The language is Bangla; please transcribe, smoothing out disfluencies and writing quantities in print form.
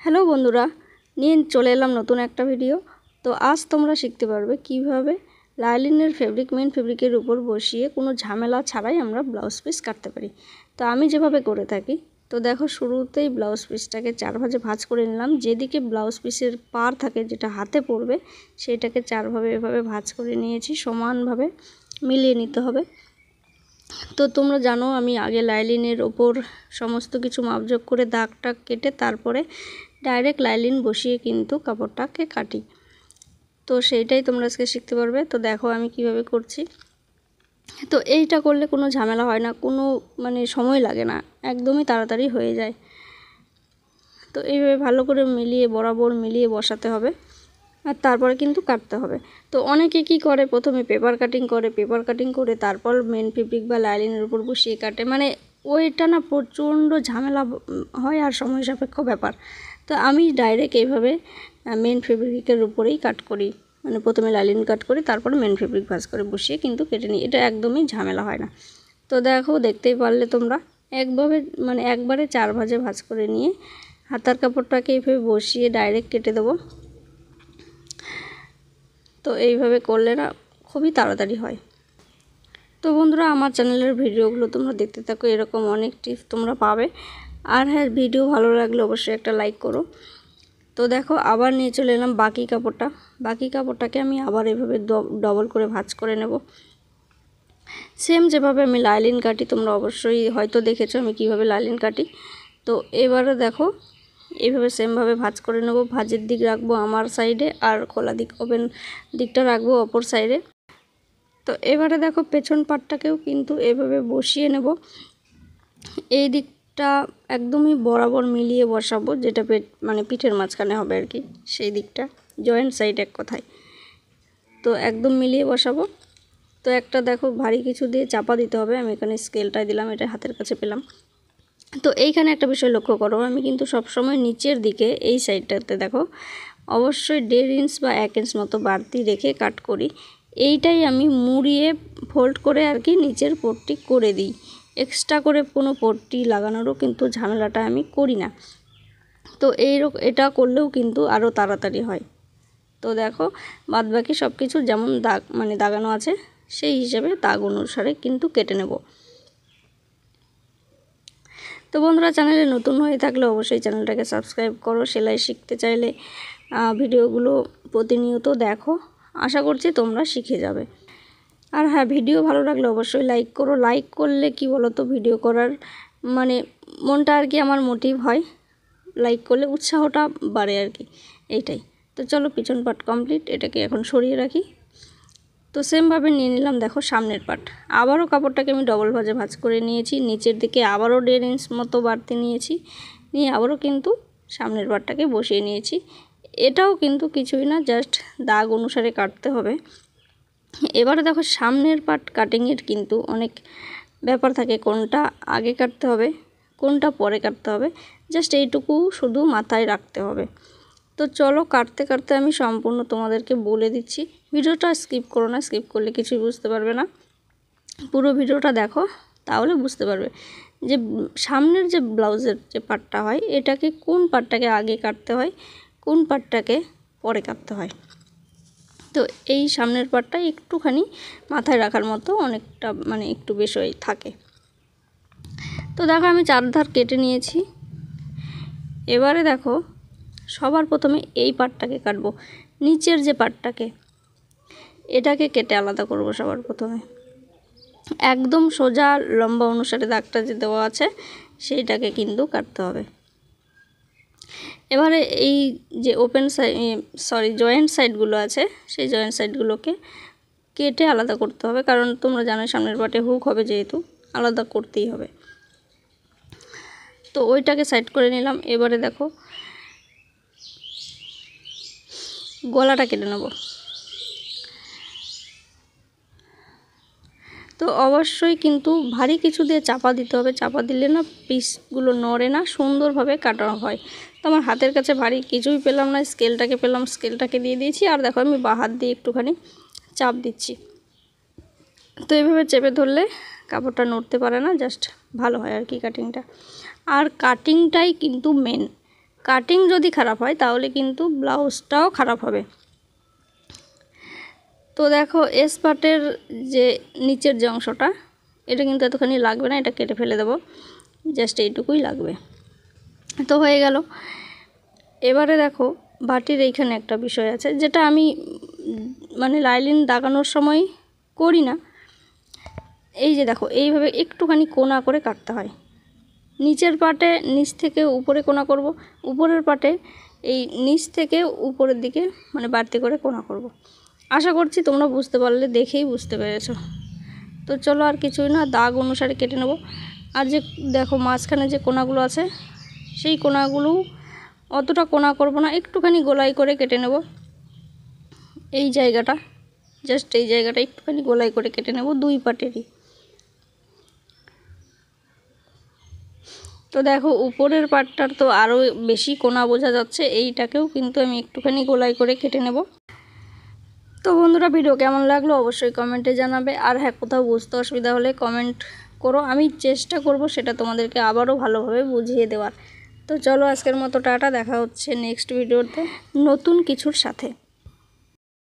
হ্যালো বন্ধুরা, নিয়ে চলে এলাম নতুন একটা ভিডিও। তো আজ তোমরা শিখতে পারবে কিভাবে লাইলিনের ফেব্রিক মেন ফেব্রিকের উপর বসিয়ে কোনো ঝামেলা ছাড়াই আমরা ব্লাউজ পিস কাটতে পারি। তো আমি যেভাবে করে থাকি, তো দেখো শুরুতেই ব্লাউজ পিসটাকে 4 ভাঁজে ভাঁজ করে নিলাম। যেদিকে ব্লাউজ পিসের পার থাকে, যেটা হাতে পড়বে, সেইটাকে 4 ভাবে এভাবে ভাঁজ করে নিয়েছি। সমানভাবে মিলিয়ে নিতে হবে। তো তোমরা জানো আমি আগে লাইলিনের ওপর সমস্ত কিছু মাপজোক করে দাগটা কেটে তারপরে ডাইরেক্ট লাইলিন বসিয়ে কিন্তু কাপড়টাকে কাটি। তো সেইটাই তোমরা আজকে শিখতে পারবে। তো দেখো আমি কিভাবে করছি। তো এইটা করলে কোনো ঝামেলা হয় না, কোনো সময় লাগে না, একদমই তাড়াতাড়ি হয়ে যায়। তো এইভাবে ভালো করে মিলিয়ে বরাবর মিলিয়ে বসাতে হবে আর তারপরে কিন্তু কাটতে হবে। তো অনেকে কি করে, প্রথমে পেপার কাটিং করে তারপর মেন ফেব্রিক বা লাইলিনের উপর বসিয়ে কাটে। ওইটা না প্রচণ্ড ঝামেলা হয় আর সময় সাপেক্ষ ব্যাপার। তো আমি ডাইরেক্ট এইভাবে মেন ফেব্রিকের উপরেই কাট করি, প্রথমে লাইলিন কাট করি, তারপরে মেন ফেব্রিক ভাঁজ করে বসিয়ে কিন্তু কেটে নিই। এটা একদমই ঝামেলা হয় না। তো দেখো দেখতেই পারলে তোমরা একবারে 4 ভাঁজে ভাঁজ করে নিয়ে হাতার কাপড়টাকে এইভাবে বসিয়ে ডাইরেক্ট কেটে দেবো। তো এইভাবে করলে না খুবই তাড়াতাড়ি হয়। তো বন্ধুরা, আমার চ্যানেলের ভিডিওগুলো তোমরা দেখতে থাকো, এরকম অনেক টিপস তোমরা পাবে। আর হ্যাঁ, ভিডিও ভালো লাগলে অবশ্যই একটা লাইক করো। তো দেখো আবার নিয়ে চলে এলাম বাকি কাপড়টাকে আমি আবার এভাবে ডবল করে ভাঁজ করে নেব। সেম যেভাবে আমি লাইলিন কাটি, তোমরা অবশ্যই হয়তো দেখেছো আমি কিভাবে লাইলিন কাটি। তো এবারে দেখো এইভাবে সেমভাবে ভাঁজ করে নেব। ভাঁজের দিক রাখবো আমার সাইডে আর খোলা দিক ওপেন দিকটা রাখবো অপর সাইডে। তো এবারে দেখো পেছন পাটটাকেও কিন্তু এভাবে বসিয়ে নেব। এই দিকটা একদমই বরাবর মিলিয়ে বসাবো, যেটা পিঠের মাঝখানে হবে আর কি, সেই দিকটা জয়েন্ট সাইড এক কথায়। তো একদম মিলিয়ে বসাবো। তো একটা দেখো ভারী কিছু দিয়ে চাপা দিতে হবে। আমি এখানে স্কেলটাই দিলাম, এটা হাতের কাছে পেলাম। তো এইখানে একটা বিষয় লক্ষ্য করো, আমি কিন্তু সবসময় নিচের দিকে এই সাইডটাতে দেখো অবশ্যই 1.5 ইঞ্চ বা 1 ইঞ্চ মতো বাড়তি রেখে কাট করি। এইটাই আমি মুড়িয়ে ফোল্ড করে আর কি নিচের পট্টি করে দিই। এক্সট্রা করে কোনো পট্টি লাগানোরও কিন্তু ঝামেলাটা আমি করি না। তো এটা করলেও কিন্তু আরও তাড়াতাড়ি হয়। তো দেখো বাদবাকি সব কিছু যেমন দাগ দাগানো আছে সেই হিসেবে দাগ অনুসারে কিন্তু কেটে নেব। তো বন্ধুরা, চ্যানেলে নতুন হয়ে থাকলে অবশ্যই চ্যানেলটাকে সাবস্ক্রাইব করো। সেলাই শিখতে চাইলে ভিডিওগুলো প্রতিনিয়ত দেখো, আশা করছি তোমরা শিখে যাবে। আর হ্যাঁ, ভিডিও ভালো লাগলে অবশ্যই লাইক করো। লাইক করলে কি বলো তো, ভিডিও করার মনটা আর কি আমার মোটিভ হয়। লাইক করলে উৎসাহটা বাড়ে আর কি, এইটাই। তো চলো পিছন পার্ট কমপ্লিট, এটাকে এখন সরিয়ে রাখি। তো সেমভাবে নিয়ে নিলাম দেখো সামনের পার্ট। আবারও কাপড়টাকে আমি ডবল ভাঁজে ভাঁজ করে নিয়েছি। নিচের দিকে আবারও 1.5 ইঞ্চ মতো বাড়তি নিয়েছি, নিয়ে আবারও কিন্তু সামনের পার্টটাকে বসিয়ে নিয়েছি। এটাও কিন্তু কিছুই না, জাস্ট দাগ অনুসারে কাটতে হবে। এবারে দেখো সামনের পার্ট কাটিংয়ের কিন্তু অনেক ব্যাপার থাকে, কোনটা আগে কাটতে হবে কোনটা পরে কাটতে হবে, জাস্ট এইটুকু শুধু মাথায় রাখতে হবে। তো চলো কাটতে কাটতে আমি সম্পূর্ণ তোমাদেরকে বলে দিচ্ছি। ভিডিওটা স্কিপ করো না, স্কিপ করলে কিছুই বুঝতে পারবে না। পুরো ভিডিওটা দেখো, তাহলে বুঝতে পারবে যে সামনের যে ব্লাউজের যে পার্টটা হয়, এটাকে কোন পার্টটাকে আগে কাটতে হয়, কোন পার্টটাকে পরে কাটতে হয়। তো এই সামনের পার্টটা একটুখানি মাথায় রাখার মতো, অনেকটা একটু বেশি থাকে। তো দেখো আমি 4 ধার কেটে নিয়েছি। এবারে দেখো সবার প্রথমে এই পার্টটাকে কাটবো, নিচের যে পার্টটাকে, এটাকে কেটে আলাদা করব সবার প্রথমে। একদম সোজা লম্বা অনুসারে দাগটা যে দেওয়া আছে সেইটাকে কিন্তু কাটতে হবে। এবারে এই যে জয়েন্ট সাইডগুলো আছে, সেই জয়েন্ট সাইডগুলোকে কেটে আলাদা করতে হবে, কারণ তোমরা জানো সামনের পার্টে হুক হবে, যেহেতু আলাদা করতেই হবে। তো ওইটাকে সাইড করে নিলাম। এবারে দেখো গলাটা কেটে নেব। তো অবশ্যই কিন্তু ভারী কিছু দিয়ে চাপা দিতে হবে, চাপা দিলে না পিসগুলো নড়ে না, সুন্দরভাবে কাটানো হয়। তো আমার হাতের কাছে ভারী কিছুই পেলাম না, স্কেলটাকে পেলাম, স্কেলটাকে দিয়ে দিয়েছি। আর দেখো আমি বাঁ হাত দিয়ে একটুখানি চাপ দিচ্ছি। তো এইভাবে চেপে ধরলে কাপড়টা নড়তে পারে না, জাস্ট ভালো হয় আর কি কাটিংটা। আর কাটিংটাই কিন্তু মেন, কাটিং যদি খারাপ হয় তাহলে কিন্তু ব্লাউজটাও খারাপ হবে। তো দেখো এস পার্টের যে নিচের যে অংশটা, এটা কিন্তু এতখানি লাগবে না, এটা কেটে ফেলে দেবো, জাস্ট এইটুকুই লাগবে। তো হয়ে গেল। এবারে দেখো বাটির এইখানে একটা বিষয় আছে, যেটা আমি মানে লাইলিন দাগানোর সময় করি না। এই যে দেখো এইভাবে একটুখানি কোনা করে কাটতে হয়। নিচের পাটে নিচ থেকে উপরে কোনা করব, উপরের পাটে এই নিচ থেকে উপরের দিকে মানে বাড়তি করে কোনা করব। আশা করছি তোমরা বুঝতে পারলে, দেখেই বুঝতে পেরেছো। তো চলো আর কিছুই না, দাগ অনুসারে কেটে নেব। আর যে দেখো মাঝখানে যে কোনাগুলো আছে, সেই কোনাগুলো অতটা কোনা করব না, একটুখানি গোলাই করে কেটে নেব। এই জায়গাটা, জাস্ট এই জায়গাটা একটুখানি গোলাই করে কেটে নেব দুই পাটেরই। তো দেখো উপরের পাটটার তো আরও বেশি কোনা বোঝা যাচ্ছে, এইটাকেও কিন্তু আমি একটুখানি গোলাই করে কেটে নেব। তো বন্ধুরা ভিডিও কেমন লাগলো অবশ্যই কমেন্টে জানাবে। আর হ্যাঁ, কোথাও বুঝতে অসুবিধা হলে কমেন্ট করো, আমি চেষ্টা করব সেটা তোমাদেরকে আবারও ভালোভাবে বুঝিয়ে দেওয়ার। তো চলো আজকের মতো টাটা, দেখা হচ্ছে নেক্সট ভিডিওতে নতুন কিছুর সাথে।